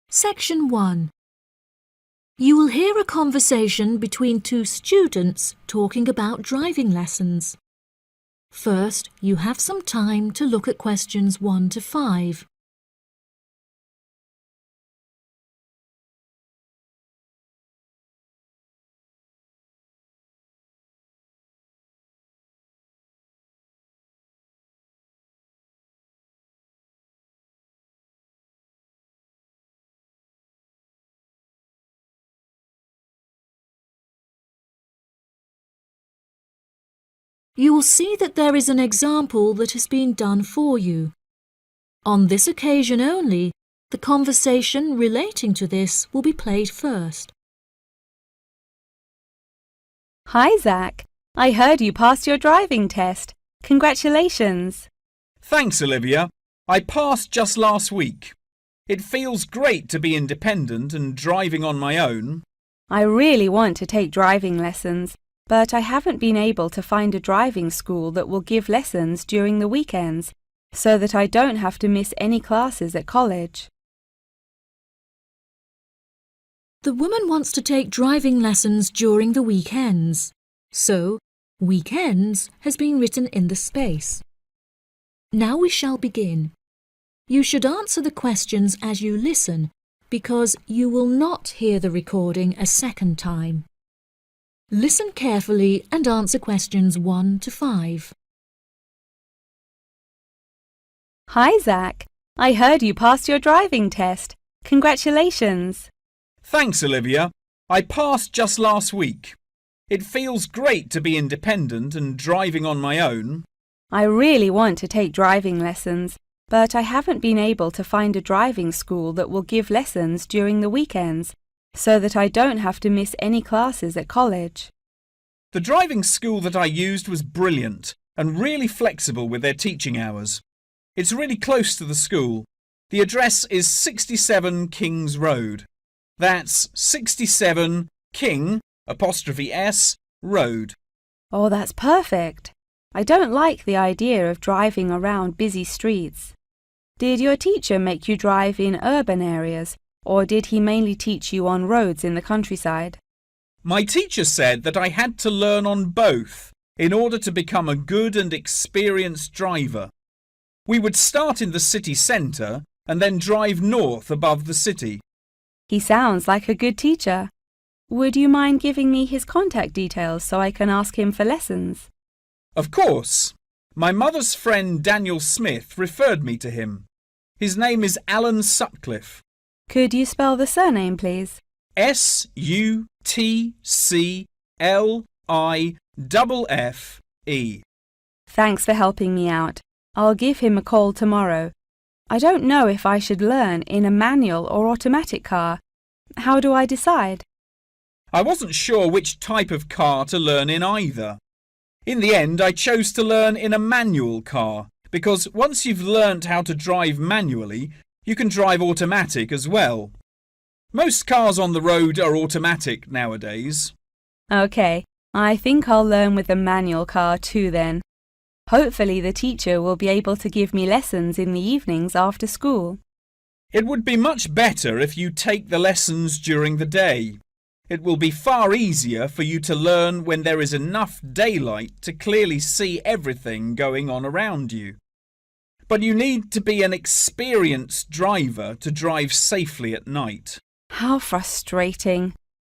Section 1. You will hear a conversation between two students talking about driving lessons. First, you have some time to look at questions 1 to 5. You will see that there is an example that has been done for you. On this occasion only, the conversation relating to this will be played first. Hi, Zach. I heard you passed your driving test. Congratulations. Thanks, Olivia. I passed just last week. It feels great to be independent and driving on my own. I really want to take driving lessons, but I haven't been able to find a driving school that will give lessons during the weekends, so that I don't have to miss any classes at college. The woman wants to take driving lessons during the weekends, so weekends has been written in the space. Now we shall begin. You should answer the questions as you listen, because you will not hear the recording a second time. Listen carefully and answer questions 1 to 5. Hi, Zach. I heard you passed your driving test. Congratulations. Thanks, Olivia. I passed just last week. It feels great to be independent and driving on my own. I really want to take driving lessons, but I haven't been able to find a driving school that will give lessons during the weekends, so that I don't have to miss any classes at college. The driving school that I used was brilliant and really flexible with their teaching hours. It's really close to the school. The address is 67 Kings Road. That's 67 King '(S) Road. Oh, that's perfect. I don't like the idea of driving around busy streets. Did your teacher make you drive in urban areas, or did he mainly teach you on roads in the countryside? My teacher said that I had to learn on both in order to become a good and experienced driver. We would start in the city centre and then drive north above the city. He sounds like a good teacher. Would you mind giving me his contact details so I can ask him for lessons? Of course. My mother's friend Daniel Smith referred me to him. His name is Alan Sutcliffe. Could you spell the surname, please? Sutcliffe. Thanks for helping me out. I'll give him a call tomorrow. I don't know if I should learn in a manual or automatic car. How do I decide? I wasn't sure which type of car to learn in either. In the end, I chose to learn in a manual car because once you've learnt how to drive manually, you can drive automatic as well. Most cars on the road are automatic nowadays. OK, I think I'll learn with a manual car too then. Hopefully the teacher will be able to give me lessons in the evenings after school. It would be much better if you take the lessons during the day. It will be far easier for you to learn when there is enough daylight to clearly see everything going on around you. But you need to be an experienced driver to drive safely at night. How frustrating.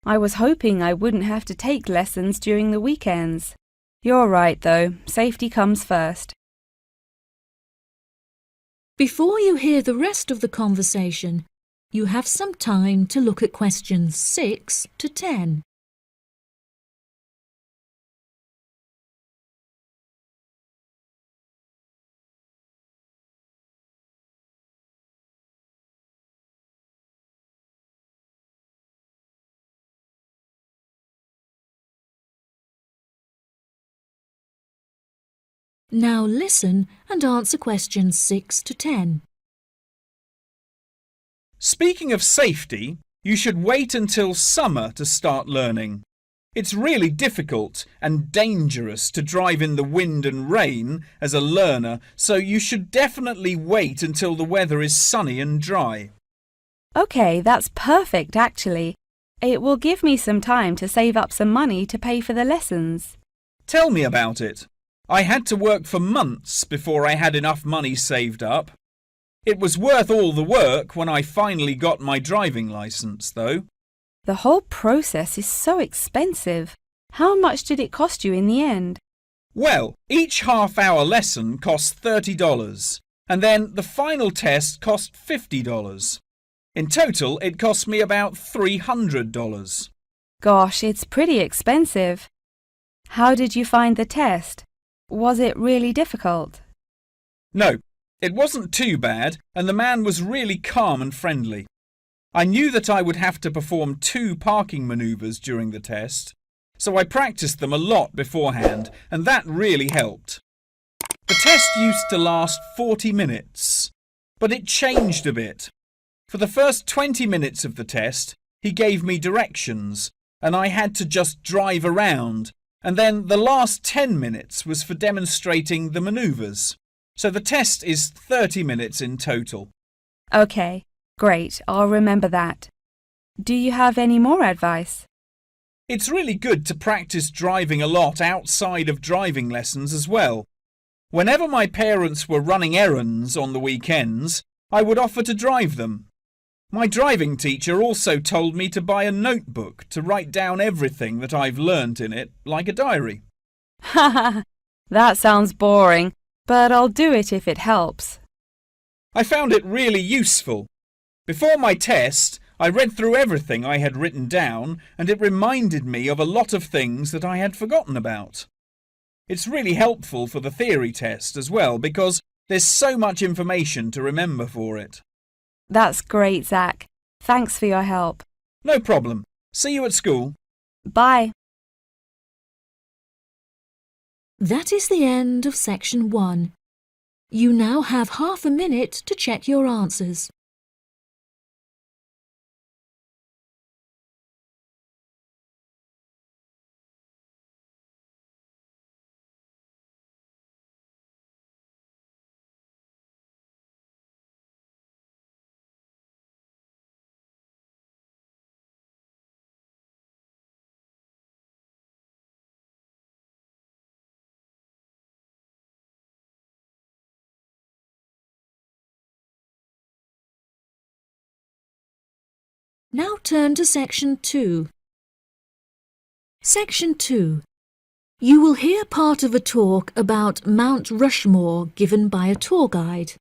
I was hoping I wouldn't have to take lessons during the weekends. You're right, though. Safety comes first. Before you hear the rest of the conversation, you have some time to look at questions 6 to 10. Now listen and answer questions 6 to 10. Speaking of safety, you should wait until summer to start learning. It's really difficult and dangerous to drive in the wind and rain as a learner, so you should definitely wait until the weather is sunny and dry. Okay, that's perfect actually. It will give me some time to save up some money to pay for the lessons. Tell me about it. I had to work for months before I had enough money saved up. It was worth all the work when I finally got my driving licence, though. The whole process is so expensive. How much did it cost you in the end? Well, each half-hour lesson cost $30, and then the final test cost $50. In total, it cost me about $300. Gosh, it's pretty expensive. How did you find the test? Was it really difficult? No, it wasn't too bad, and the man was really calm and friendly. I knew that I would have to perform 2 parking manoeuvres during the test, so I practiced them a lot beforehand, and that really helped. The test used to last 40 minutes, but it changed a bit. For the first 20 minutes of the test, he gave me directions, and I had to just drive around, and then the last 10 minutes was for demonstrating the manoeuvres. So the test is 30 minutes in total. Okay, great. I'll remember that. Do you have any more advice? It's really good to practice driving a lot outside of driving lessons as well. Whenever my parents were running errands on the weekends, I would offer to drive them. My driving teacher also told me to buy a notebook to write down everything that I've learnt in it, like a diary. Haha, that sounds boring, but I'll do it if it helps. I found it really useful. Before my test, I read through everything I had written down, and it reminded me of a lot of things that I had forgotten about. It's really helpful for the theory test as well, because there's so much information to remember for it. That's great, Zach. Thanks for your help. No problem. See you at school. Bye. That is the end of section 1. You now have half a minute to check your answers. Now turn to section 2. Section 2. You will hear part of a talk about Mount Rushmore given by a tour guide.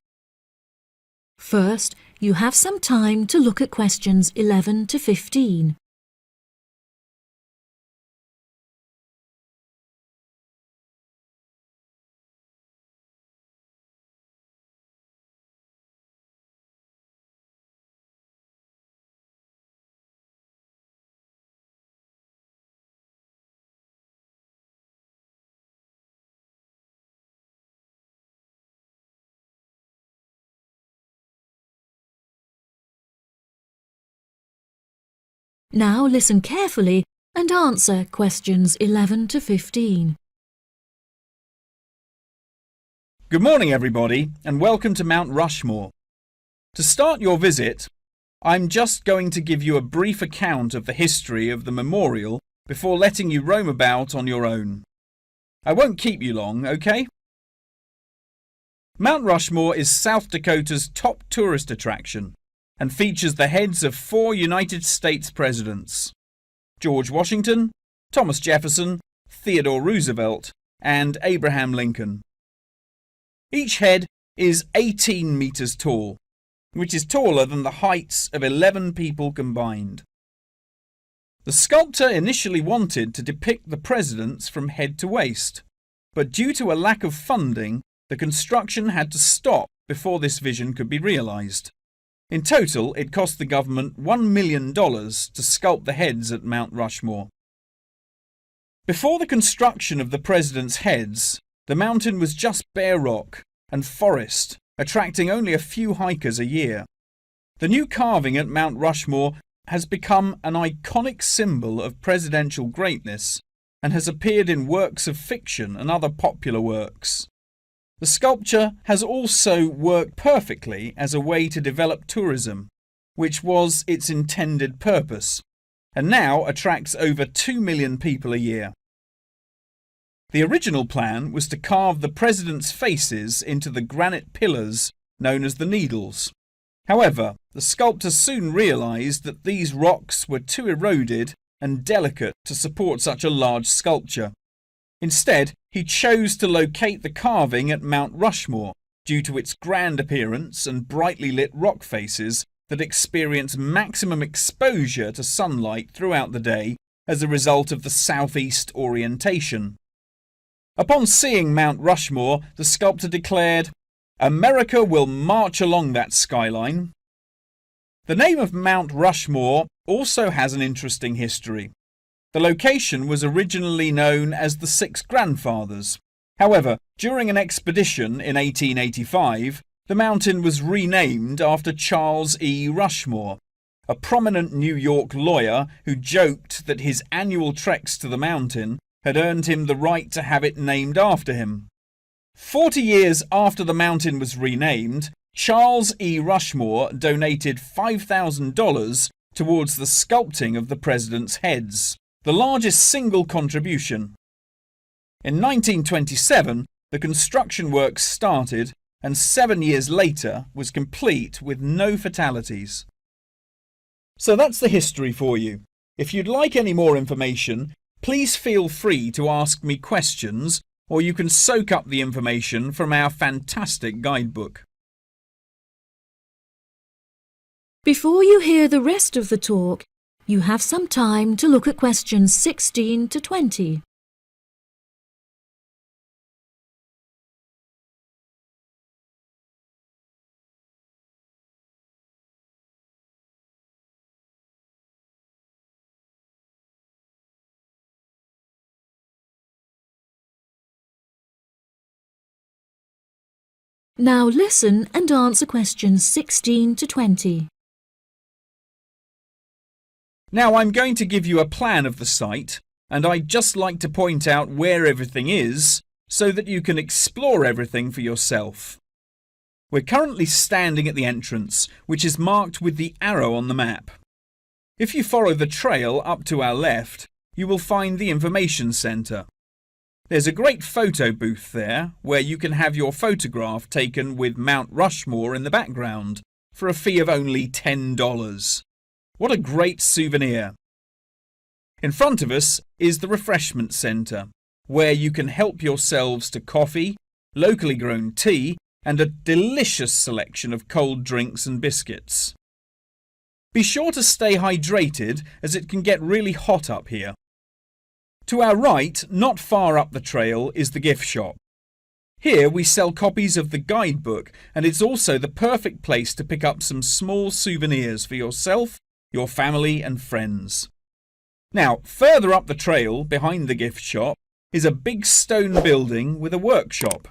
First, you have some time to look at questions 11 to 15. Now listen carefully and answer questions 11 to 15. Good morning, everybody, and welcome to Mount Rushmore. To start your visit, I'm just going to give you a brief account of the history of the memorial before letting you roam about on your own. I won't keep you long, okay? Mount Rushmore is South Dakota's top tourist attraction and features the heads of 4 United States presidents: George Washington, Thomas Jefferson, Theodore Roosevelt, and Abraham Lincoln. Each head is 18 meters tall, which is taller than the heights of 11 people combined. The sculptor initially wanted to depict the presidents from head to waist, but due to a lack of funding, the construction had to stop before this vision could be realized. In total, it cost the government $1 million to sculpt the heads at Mount Rushmore. Before the construction of the presidents' heads, the mountain was just bare rock and forest, attracting only a few hikers a year. The new carving at Mount Rushmore has become an iconic symbol of presidential greatness and has appeared in works of fiction and other popular works. The sculpture has also worked perfectly as a way to develop tourism, which was its intended purpose, and now attracts over 2 million people a year. The original plan was to carve the presidents' faces into the granite pillars known as the Needles. However, the sculptor soon realised that these rocks were too eroded and delicate to support such a large sculpture. Instead, he chose to locate the carving at Mount Rushmore due to its grand appearance and brightly lit rock faces that experience maximum exposure to sunlight throughout the day as a result of the southeast orientation. Upon seeing Mount Rushmore, the sculptor declared, "America will march along that skyline." The name of Mount Rushmore also has an interesting history. The location was originally known as the Six Grandfathers. However, during an expedition in 1885, the mountain was renamed after Charles E. Rushmore, a prominent New York lawyer who joked that his annual treks to the mountain had earned him the right to have it named after him. 40 years after the mountain was renamed, Charles E. Rushmore donated $5,000 towards the sculpting of the president's heads, the largest single contribution. In 1927, the construction work started and 7 years later was complete with no fatalities. So that's the history for you. If you'd like any more information, please feel free to ask me questions, or you can soak up the information from our fantastic guidebook. Before you hear the rest of the talk, you have some time to look at questions 16 to 20. Now listen and answer questions 16 to 20. Now I'm going to give you a plan of the site, and I'd just like to point out where everything is so that you can explore everything for yourself. We're currently standing at the entrance, which is marked with the arrow on the map. If you follow the trail up to our left, you will find the information centre. There's a great photo booth there where you can have your photograph taken with Mount Rushmore in the background for a fee of only $10. What a great souvenir! In front of us is the refreshment centre, where you can help yourselves to coffee, locally grown tea, and a delicious selection of cold drinks and biscuits. Be sure to stay hydrated as it can get really hot up here. To our right, not far up the trail, is the gift shop. Here we sell copies of the guidebook, and it's also the perfect place to pick up some small souvenirs for yourself, your family and friends. Now, further up the trail, behind the gift shop, is a big stone building with a workshop.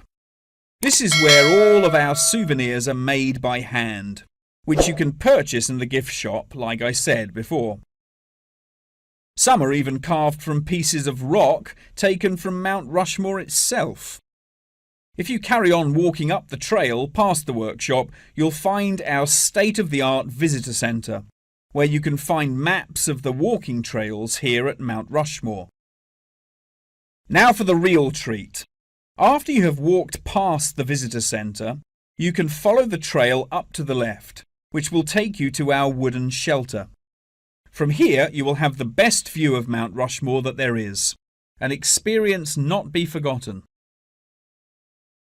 This is where all of our souvenirs are made by hand, which you can purchase in the gift shop, like I said before. Some are even carved from pieces of rock taken from Mount Rushmore itself. If you carry on walking up the trail past the workshop, you'll find our state-of-the-art visitor centre, where you can find maps of the walking trails here at Mount Rushmore. Now for the real treat. After you have walked past the visitor centre, you can follow the trail up to the left, which will take you to our wooden shelter. From here you will have the best view of Mount Rushmore that there is, an experience not be forgotten.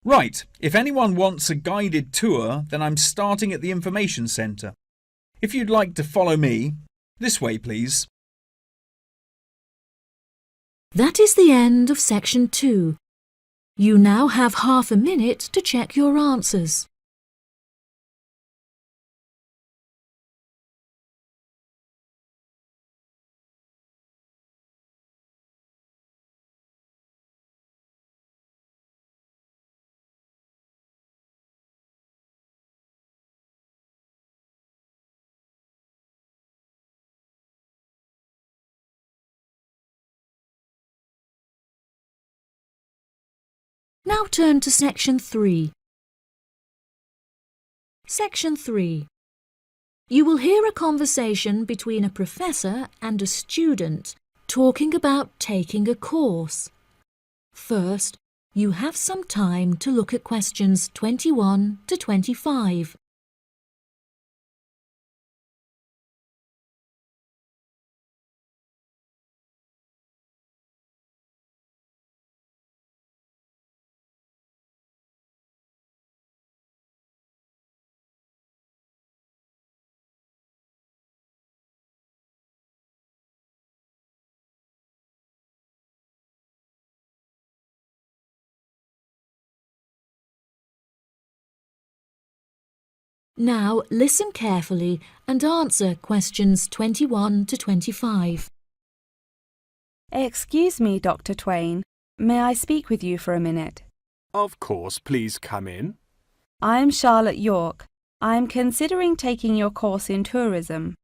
Right, if anyone wants a guided tour, then I'm starting at the information centre. If you'd like to follow me, this way please. That is the end of section 2. You now have half a minute to check your answers. Now turn to section 3. Section 3. You will hear a conversation between a professor and a student talking about taking a course. First, you have some time to look at questions 21 to 25. Now listen carefully and answer questions 21 to 25. Excuse me, Dr. Twain. May I speak with you for a minute? Of course, please come in. I'm Charlotte York. I'm considering taking your course in tourism.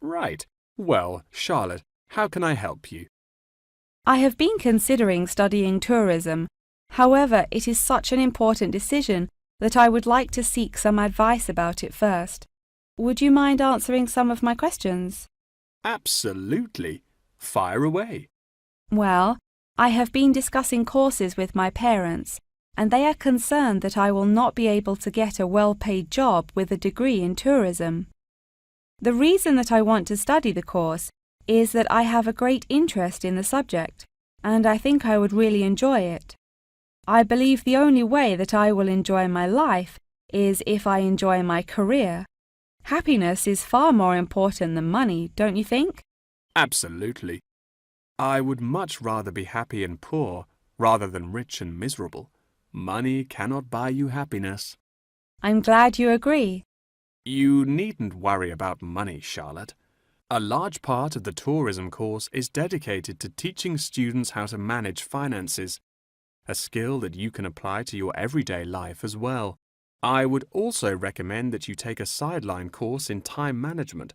Right. Well, Charlotte, how can I help you? I have been considering studying tourism. However, it is such an important decision that I would like to seek some advice about it first. Would you mind answering some of my questions? Absolutely. Fire away. Well, I have been discussing courses with my parents, and they are concerned that I will not be able to get a well-paid job with a degree in tourism. The reason that I want to study the course is that I have a great interest in the subject, and I think I would really enjoy it. I believe the only way that I will enjoy my life is if I enjoy my career. Happiness is far more important than money, don't you think? Absolutely. I would much rather be happy and poor rather than rich and miserable. Money cannot buy you happiness. I'm glad you agree. You needn't worry about money, Charlotte. A large part of the tourism course is dedicated to teaching students how to manage finances, a skill that you can apply to your everyday life as well. I would also recommend that you take a sideline course in time management,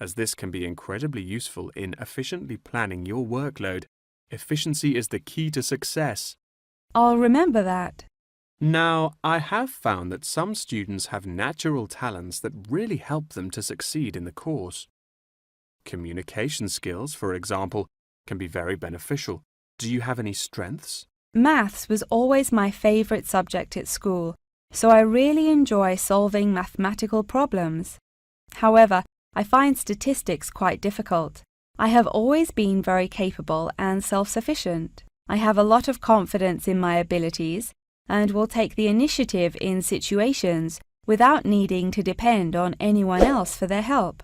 as this can be incredibly useful in efficiently planning your workload. Efficiency is the key to success. I'll remember that. Now, I have found that some students have natural talents that really help them to succeed in the course. Communication skills, for example, can be very beneficial. Do you have any strengths? Maths was always my favourite subject at school, so I really enjoy solving mathematical problems. However, I find statistics quite difficult. I have always been very capable and self-sufficient. I have a lot of confidence in my abilities and will take the initiative in situations without needing to depend on anyone else for their help.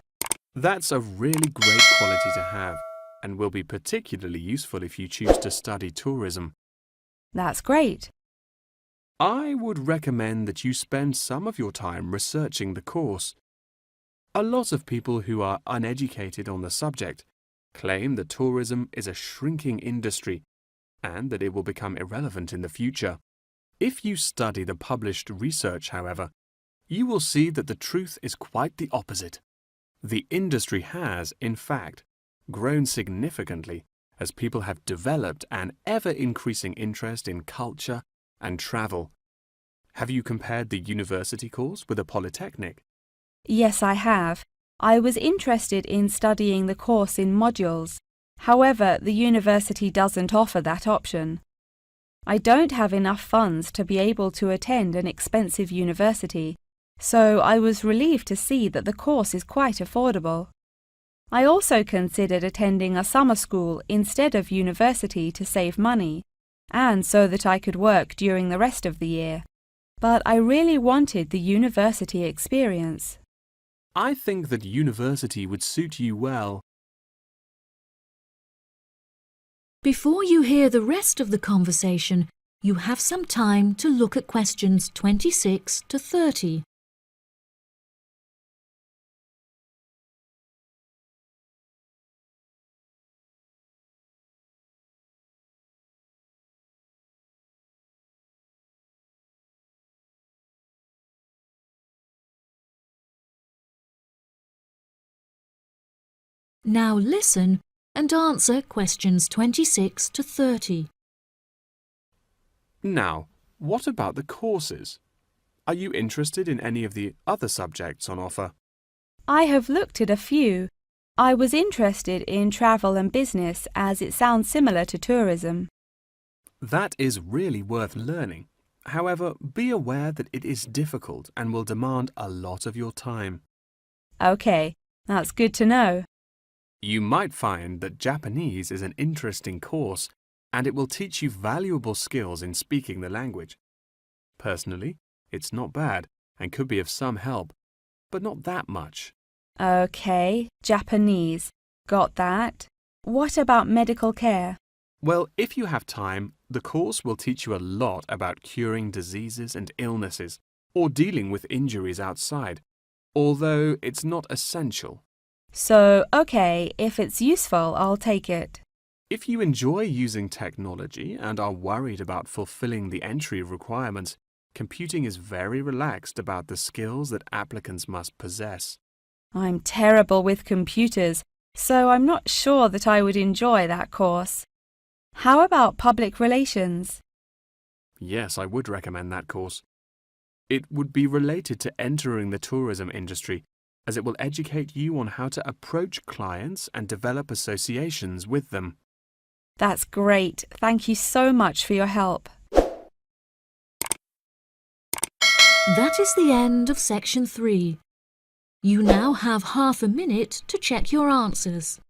That's a really great quality to have and will be particularly useful if you choose to study tourism. That's great. I would recommend that you spend some of your time researching the course. A lot of people who are uneducated on the subject claim that tourism is a shrinking industry and that it will become irrelevant in the future. If you study the published research, however, you will see that the truth is quite the opposite. The industry has, in fact, grown significantly as people have developed an ever-increasing interest in culture and travel. Have you compared the university course with a polytechnic? Yes, I have. I was interested in studying the course in modules. However, the university doesn't offer that option. I don't have enough funds to be able to attend an expensive university, so I was relieved to see that the course is quite affordable. I also considered attending a summer school instead of university to save money, and so that I could work during the rest of the year. But I really wanted the university experience. I think that university would suit you well. Before you hear the rest of the conversation, you have some time to look at questions 26 to 30. Now listen and answer questions 26 to 30. Now, what about the courses? Are you interested in any of the other subjects on offer? I have looked at a few. I was interested in travel and business as it sounds similar to tourism. That is really worth learning. However, be aware that it is difficult and will demand a lot of your time. Okay, that's good to know. You might find that Japanese is an interesting course and it will teach you valuable skills in speaking the language. Personally, it's not bad and could be of some help, but not that much. Okay, Japanese. Got that. What about medical care? Well, if you have time, the course will teach you a lot about curing diseases and illnesses or dealing with injuries outside, although it's not essential. So, okay, if it's useful, I'll take it. If you enjoy using technology and are worried about fulfilling the entry requirements, computing is very relaxed about the skills that applicants must possess. I'm terrible with computers, so I'm not sure that I would enjoy that course. How about public relations? Yes, I would recommend that course. It would be related to entering the tourism industry, as it will educate you on how to approach clients and develop associations with them. That's great. Thank you so much for your help. That is the end of section 3. You now have half a minute to check your answers.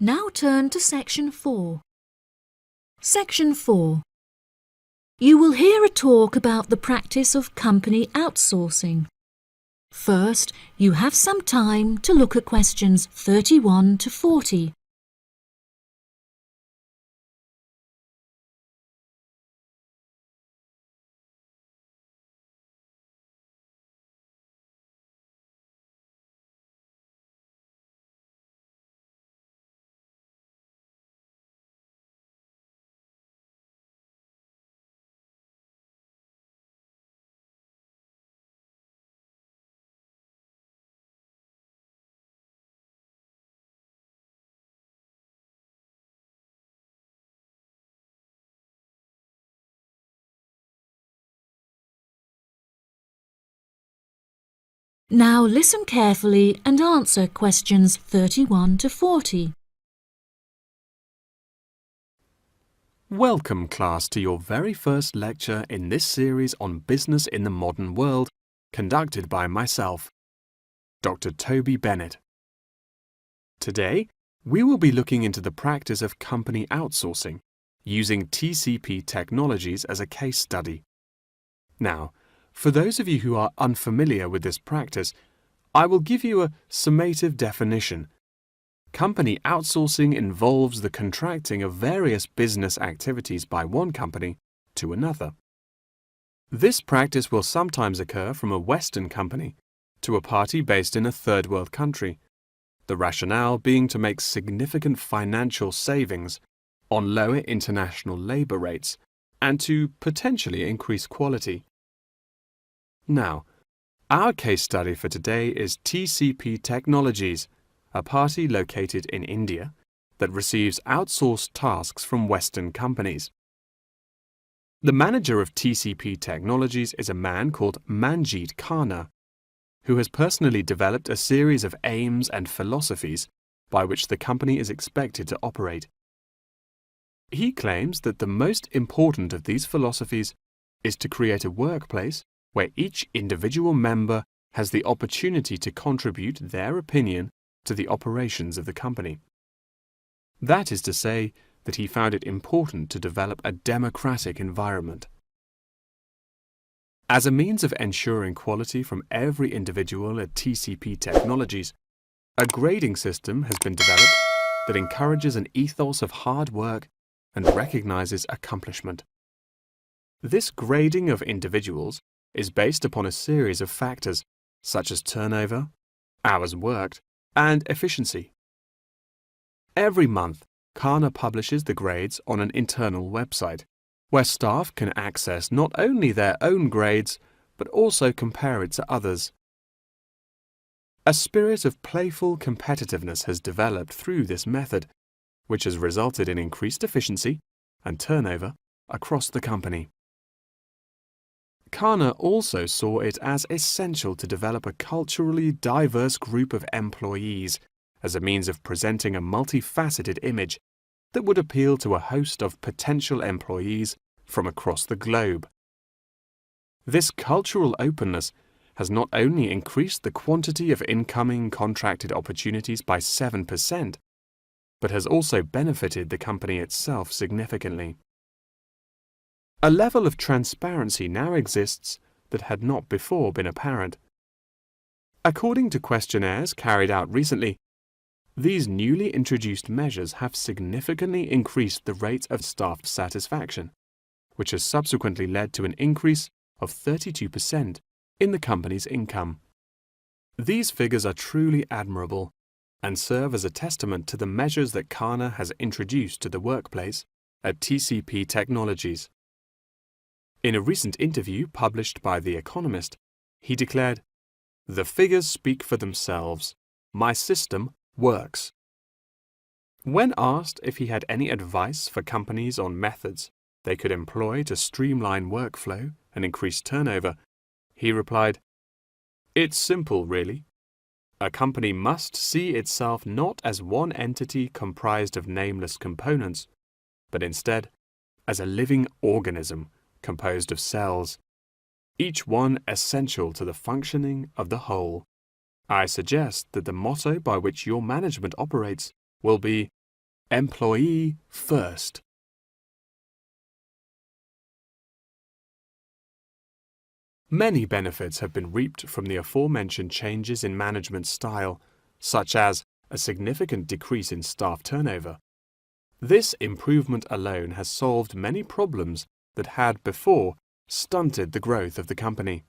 Now turn to section 4. Section 4. You will hear a talk about the practice of company outsourcing. First, you have some time to look at questions 31 to 40. Now listen carefully and answer questions 31 to 40. Welcome, class, to your very first lecture in this series on business in the modern world, conducted by myself, Dr. Toby Bennett. Today, we will be looking into the practice of company outsourcing, using TCP technologies as a case study. Now, for those of you who are unfamiliar with this practice, I will give you a summative definition. Company outsourcing involves the contracting of various business activities by one company to another. This practice will sometimes occur from a Western company to a party based in a third world country, the rationale being to make significant financial savings on lower international labour rates and to potentially increase quality. Now, our case study for today is TCP Technologies, a party located in India that receives outsourced tasks from Western companies. The manager of TCP Technologies is a man called Manjeet Khanna, who has personally developed a series of aims and philosophies by which the company is expected to operate. He claims that the most important of these philosophies is to create a workplace where each individual member has the opportunity to contribute their opinion to the operations of the company. That is to say that he found it important to develop a democratic environment. As a means of ensuring quality from every individual at TCP Technologies, a grading system has been developed that encourages an ethos of hard work and recognizes accomplishment. This grading of individuals is based upon a series of factors such as turnover, hours worked, and efficiency. Every month, Kana publishes the grades on an internal website, where staff can access not only their own grades, but also compare it to others. A spirit of playful competitiveness has developed through this method, which has resulted in increased efficiency and turnover across the company. Kana also saw it as essential to develop a culturally diverse group of employees as a means of presenting a multifaceted image that would appeal to a host of potential employees from across the globe. This cultural openness has not only increased the quantity of incoming contracted opportunities by 7%, but has also benefited the company itself significantly. A level of transparency now exists that had not before been apparent. According to questionnaires carried out recently, these newly introduced measures have significantly increased the rate of staff satisfaction, which has subsequently led to an increase of 32% in the company's income. These figures are truly admirable and serve as a testament to the measures that Kana has introduced to the workplace at TCP Technologies. In a recent interview published by The Economist, he declared, "The figures speak for themselves. My system works." When asked if he had any advice for companies on methods they could employ to streamline workflow and increase turnover, he replied, "It's simple, really. A company must see itself not as one entity comprised of nameless components, but instead as a living organism composed of cells, each one essential to the functioning of the whole. I suggest that the motto by which your management operates will be employee first." Many benefits have been reaped from the aforementioned changes in management style, such as a significant decrease in staff turnover. This improvement alone has solved many problems that had before stunted the growth of the company.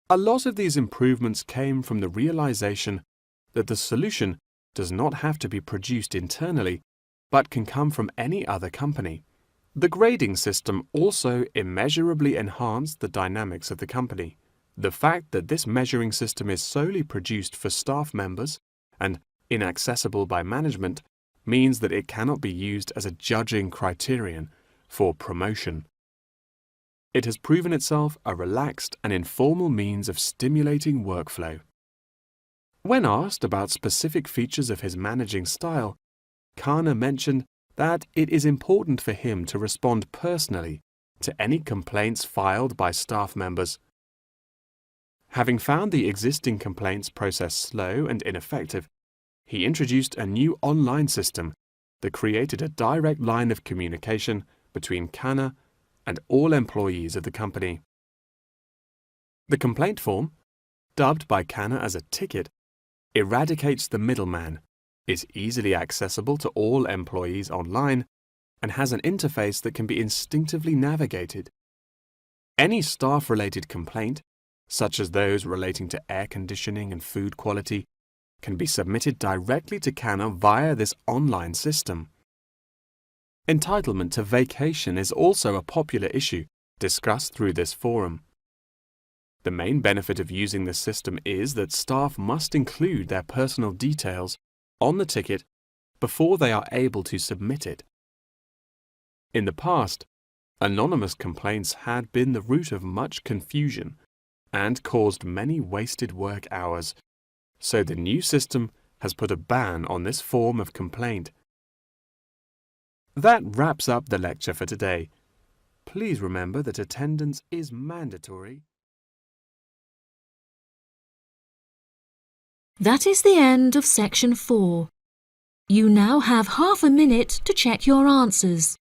A lot of these improvements came from the realization that the solution does not have to be produced internally, but can come from any other company. The grading system also immeasurably enhanced the dynamics of the company. The fact that this measuring system is solely produced for staff members and inaccessible by management means that it cannot be used as a judging criterion for promotion. It has proven itself a relaxed and informal means of stimulating workflow. When asked about specific features of his managing style, Kana mentioned that it is important for him to respond personally to any complaints filed by staff members. Having found the existing complaints process slow and ineffective, he introduced a new online system that created a direct line of communication between Kana and all employees of the company. The complaint form, dubbed by Kana as a ticket, eradicates the middleman, is easily accessible to all employees online, and has an interface that can be instinctively navigated. Any staff-related complaint, such as those relating to air conditioning and food quality, can be submitted directly to Kana via this online system. Entitlement to vacation is also a popular issue discussed through this forum. The main benefit of using this system is that staff must include their personal details on the ticket before they are able to submit it. In the past, anonymous complaints had been the root of much confusion and caused many wasted work hours, so the new system has put a ban on this form of complaint. That wraps up the lecture for today. Please remember that attendance is mandatory. That is the end of section 4. You now have half a minute to check your answers.